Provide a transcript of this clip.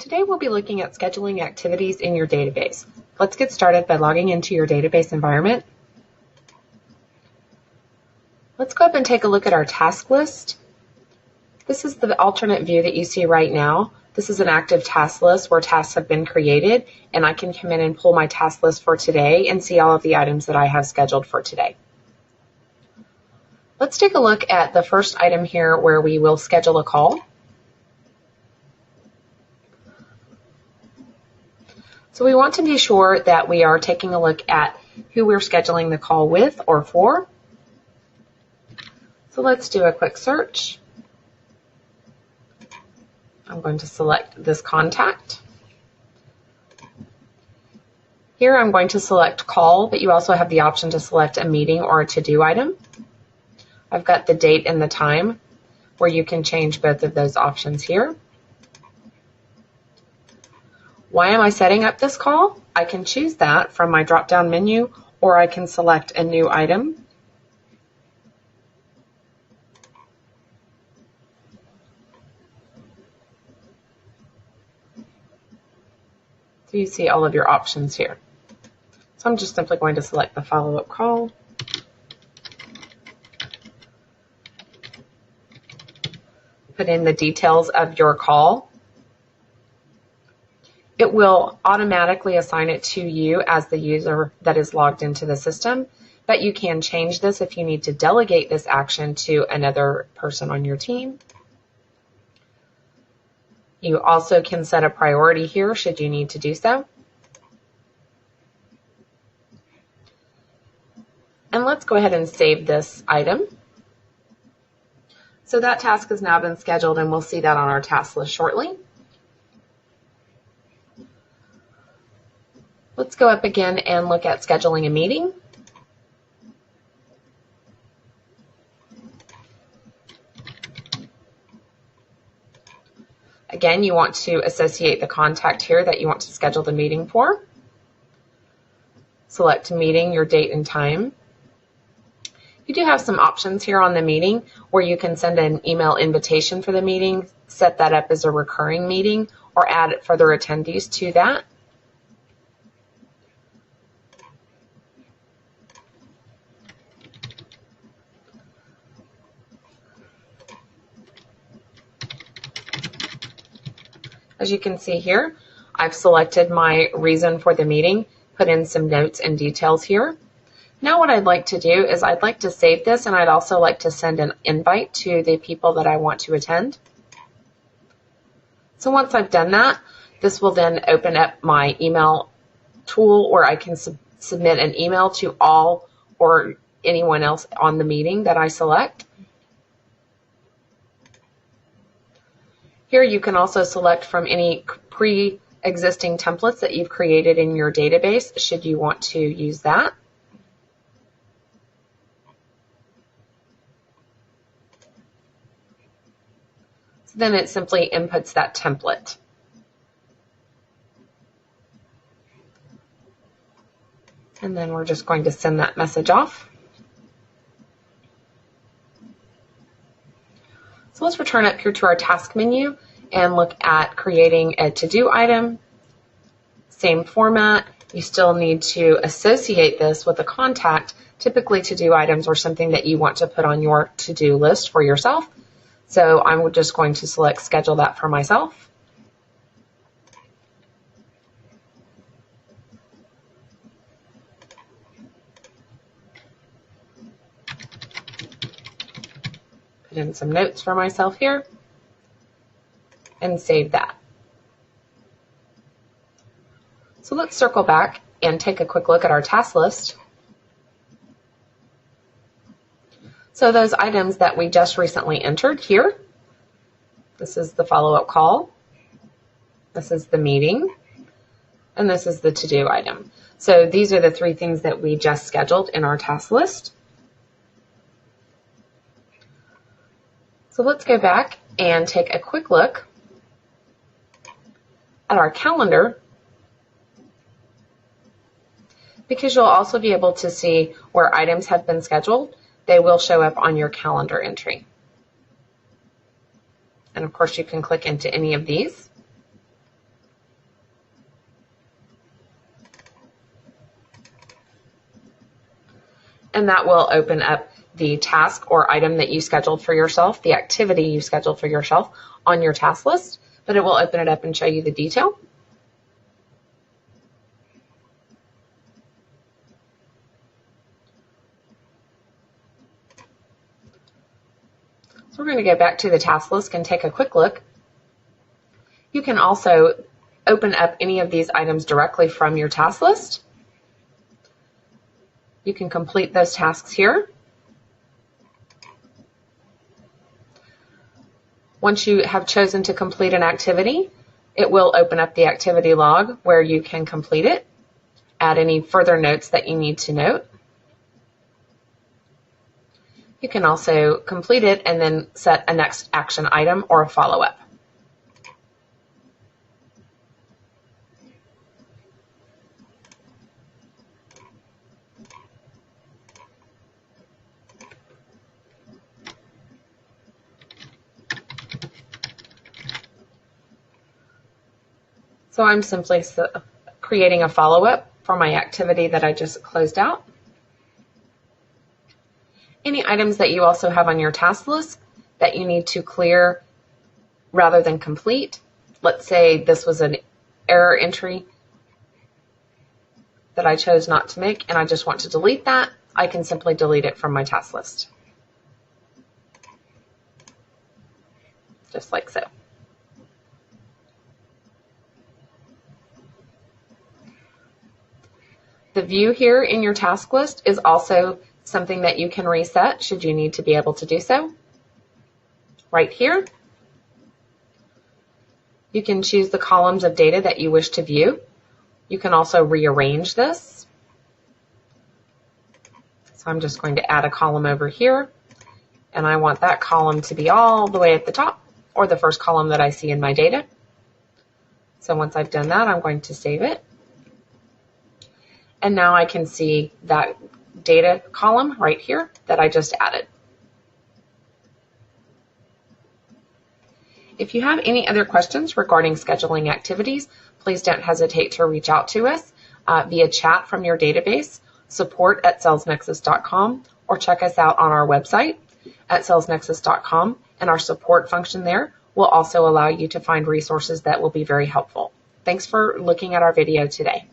Today we'll be looking at scheduling activities in your database. Let's get started by logging into your database environment. Let's go up and take a look at our task list. This is the alternate view that you see right now. This is an active task list where tasks have been created, and I can come in and pull my task list for today and see all of the items that I have scheduled for today. Let's take a look at the first item here where we will schedule a call. So we want to be sure that we are taking a look at who we're scheduling the call with or for. So let's do a quick search. I'm going to select this contact. Here I'm going to select call, but you also have the option to select a meeting or a to-do item. I've got the date and the time where you can change both of those options here. Why am I setting up this call? I can choose that from my drop-down menu, or I can select a new item. So you see all of your options here. So I'm just simply going to select the follow-up call. Put in the details of your call. It will automatically assign it to you as the user that is logged into the system, but you can change this if you need to delegate this action to another person on your team. You also can set a priority here should you need to do so. And let's go ahead and save this item. So that task has now been scheduled, and we'll see that on our task list shortly. Let's go up again and look at scheduling a meeting. Again, you want to associate the contact here that you want to schedule the meeting for. Select meeting, your date and time. You do have some options here on the meeting where you can send an email invitation for the meeting, set that up as a recurring meeting, or add further attendees to that. As you can see here, I've selected my reason for the meeting, put in some notes and details here. Now what I'd like to do is I'd like to save this, and I'd also like to send an invite to the people that I want to attend. So once I've done that, this will then open up my email tool where I can submit an email to all or anyone else on the meeting that I select. Here you can also select from any pre-existing templates that you've created in your database should you want to use that. So then it simply inputs that template. And then we're just going to send that message off. So let's return up here to our task menu and look at creating a to-do item. Same format. You still need to associate this with a contact. Typically, to-do items are something that you want to put on your to-do list for yourself. So I'm just going to select schedule that for myself. Put in some notes for myself here and save that. So let's circle back and take a quick look at our task list. So those items that we just recently entered here, this is the follow-up call, this is the meeting, and this is the to-do item. So these are the three things that we just scheduled in our task list. So let's go back and take a quick look at our calendar, because you'll also be able to see where items have been scheduled. They will show up on your calendar entry. And of course, you can click into any of these. and that will open up the task or item that you scheduled for yourself, the activity you scheduled for yourself on your task list, but it will open it up and show you the detail. So we're going to go back to the task list and take a quick look. You can also open up any of these items directly from your task list. You can complete those tasks here. Once you have chosen to complete an activity, it will open up the activity log where you can complete it, add any further notes that you need to note. You can also complete it and then set a next action item or a follow-up. So I'm simply creating a follow-up for my activity that I just closed out. Any items that you also have on your task list that you need to clear rather than complete. Let's say this was an error entry that I chose not to make and I just want to delete that. I can simply delete it from my task list. Just like so. The view here in your task list is also something that you can reset should you need to be able to do so. Right here, you can choose the columns of data that you wish to view. You can also rearrange this. So I'm just going to add a column over here, and I want that column to be all the way at the top, or the first column that I see in my data. So once I've done that, I'm going to save it. And now I can see that data column right here that I just added. If you have any other questions regarding scheduling activities, please don't hesitate to reach out to us via chat from your database, support@salesnexus.com, or check us out on our website at salesnexus.com, and our support function there will also allow you to find resources that will be very helpful. Thanks for looking at our video today.